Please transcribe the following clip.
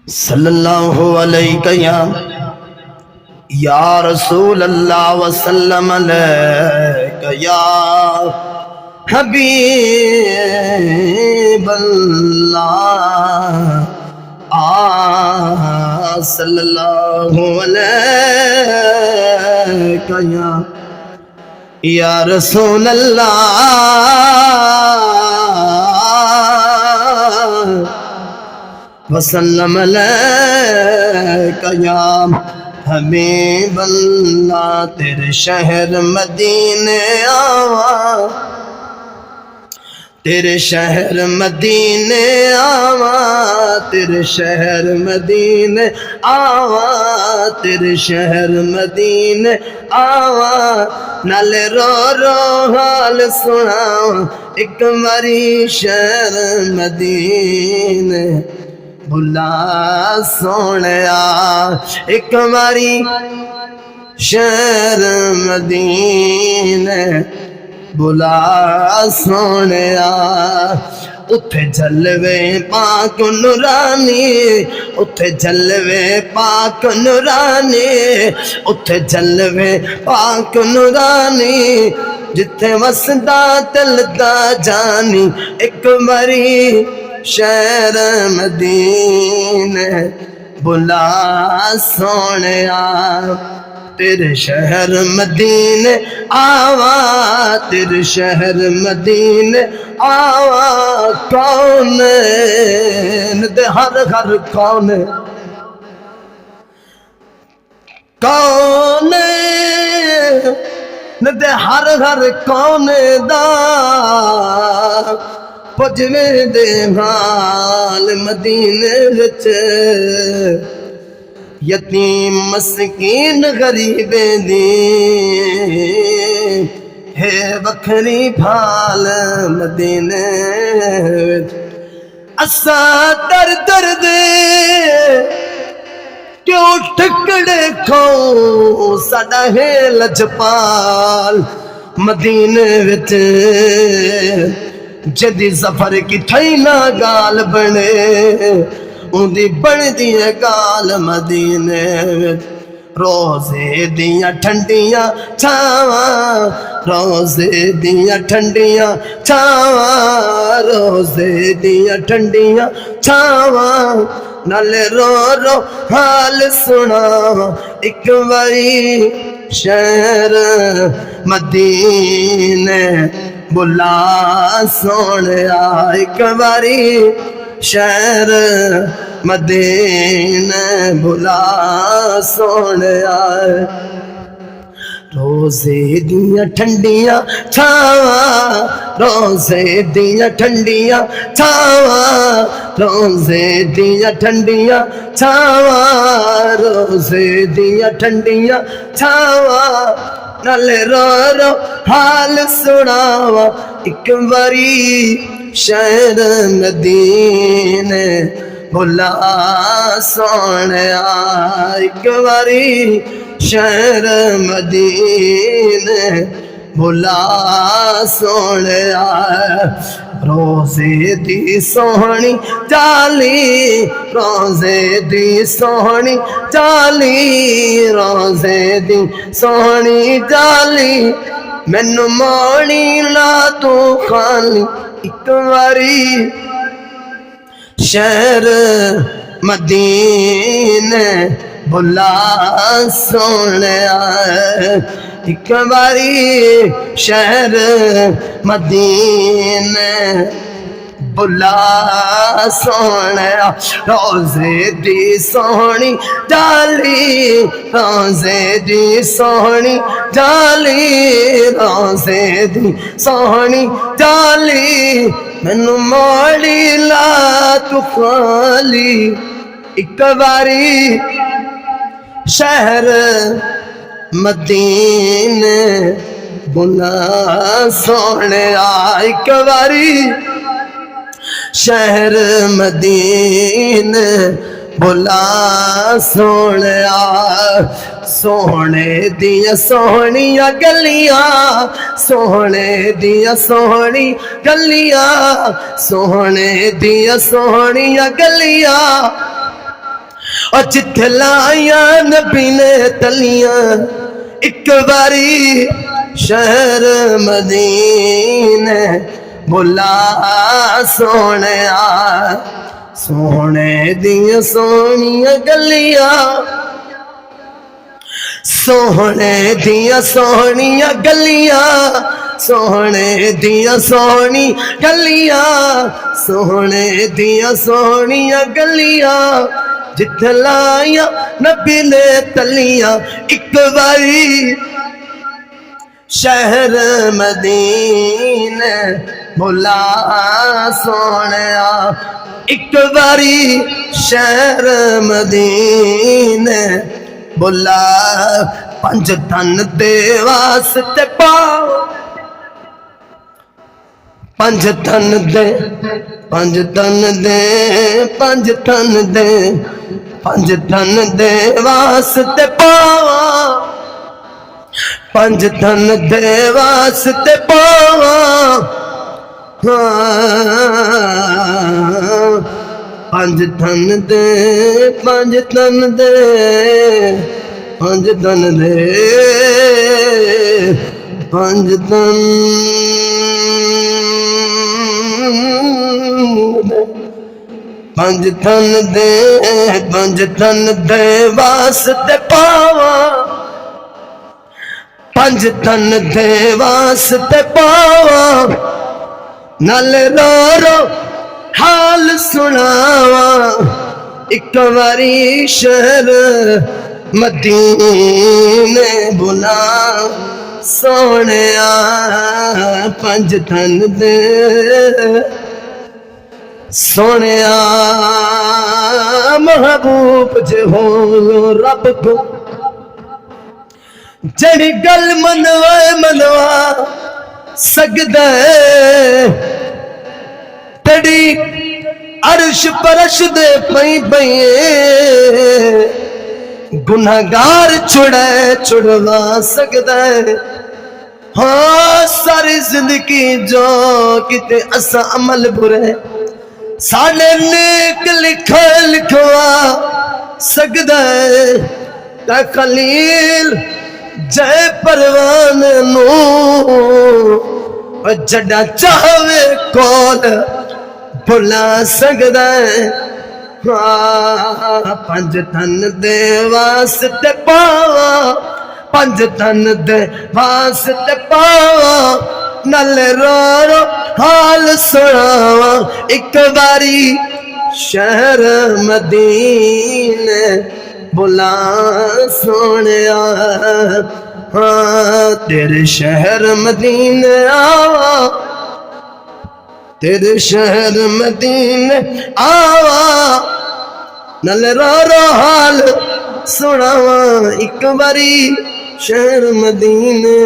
सल्लल्लाहु अलैहि या रसूल अल्लाह वसल्लम अलैका या हबीब अल्लाह सल्लल्लाहु अलैका या रसूल अल्लाह वसल्लम अलैका या हबीब अल्लाह। तेरे शहर मदीने आवा, तेरे शहर मदीने आवा, तेरे शहर मदीने आवा, तेरे शहर मदीने आवा। नाले रो रो हाल सुनावा एक बारी शहर मदीने भुला सोनिया। एक बारी शहर मदीने बुला सोनिया। उथे जलवे पाक नूरानी, उथे जलवे पाक नूरानी, उथे जलवे पाक नूरानी। जिथे वसदा चलदा जानी एक बारी शहर मदीने बुला सोनिया। तेरे शहर मदीने आवा, तेरे शहर मदीने आवा। कौन दे हर घर कौन कौन दे हर घर कौन दा पुजवे दे हाल मदीने विच। यतीम मस्कीन गरीबे दी है बखरी भाल मदीने विच। असा दर दर दे क्यों ठकड़े खाओ साडा है लजपाल मदीने विच। जदी सफर की थई ना गाल बने उंदी बनदी है गाल मदीने विच। रोजे दियां ठंडियां छावां, रोजे दियां ठंडियां छावां, रोजे दियां ठंडियां छावां। नाले रो रो हाल सुनावां एक बारी शहर मदीने बुला सोनिया। एक बारी शहर मदीने बुला सोनिया। रोजे दियां ठंडियां छावां, रोजे दियां ठंडियां छावां, रोजे दियां ठंडियां छावां, रोजे दियां ठंडियां छावां। नाले रो रो हाल सुनावा एक बारी शहर मदीने बुला सोनिया। एक बारी शहर मदीने बुला सोनिया। रोजे दी सोहनी चाली, रोजे दी सोहनी चाली, रोजे दी सोहनी चाली। मैनू मोड़ी ला तू खाली एक बारी शहर मदीने बुला सोनिया। एक बारी शहर मदीने बुला सोनिया। रोजे दी सोहनी जाली, रोजे दी सोहनी जाली, रोजे दी सोहनी जाली। मैनू मोड़ी ला तू खाली एक बारी शहर मदीने बुला सोनिया। एक बारी शहर मदीने बुला सोनिया। सोहने दिया सोहनिया गलियां, सोहने दिया सोहनी गलियां, सोहने दिया सोहनिया गलियां। और जिथे लाया नबी ने तलियां एक बारी शहर मदीने बुला सोने सोने दिया सोनिया गलियां सोने दिया सोनिया गलियां सोने दिया सोनी गलियां सोने दिया सोनिया गलियां जिथे लाया नबी ने तलियां एक बारी शहर मदीने बुला सोने एक बारी शहर मदीने बुला पंज धन दे वास्ते पाओ पंज धन दे पंज धन दे पंज धन दे पंज धन दे वास्ते पावा पंज धन दे वास्ते पावा पंज धन दे पंज धन दे पंज धन दे पंज धन पंज धन दे पंज धन दे वास्ते पावा पंज धन दे वास्ते पावा नल रो रो हाल सुनावा एक बारी शहर मदीने बुला सोने पंज धन दे सोने महबूब जे हो रब को जड़ी गल मनवा सकदा तड़ी अर्श परश दे पई गुनाहगार छुड़वा सकदा हाँ सारी जिंदगी जो किते असा अमल बुरे साले नेक लिखवा सकदा ता खलील जय परवान नू जड़ा चाहे कौन भुला सकदा पंज धन दे वास्ते पावा पंज धन दे वास्ते पावा नल रो रो हाल सुनावा एक बारी शहर मदीने बुला सोने हाँ तेरे शहर मदीने आवा तेरे शहर मदीने आवा नल रो रो हाल सुनावा एक बारी शहर मदीने।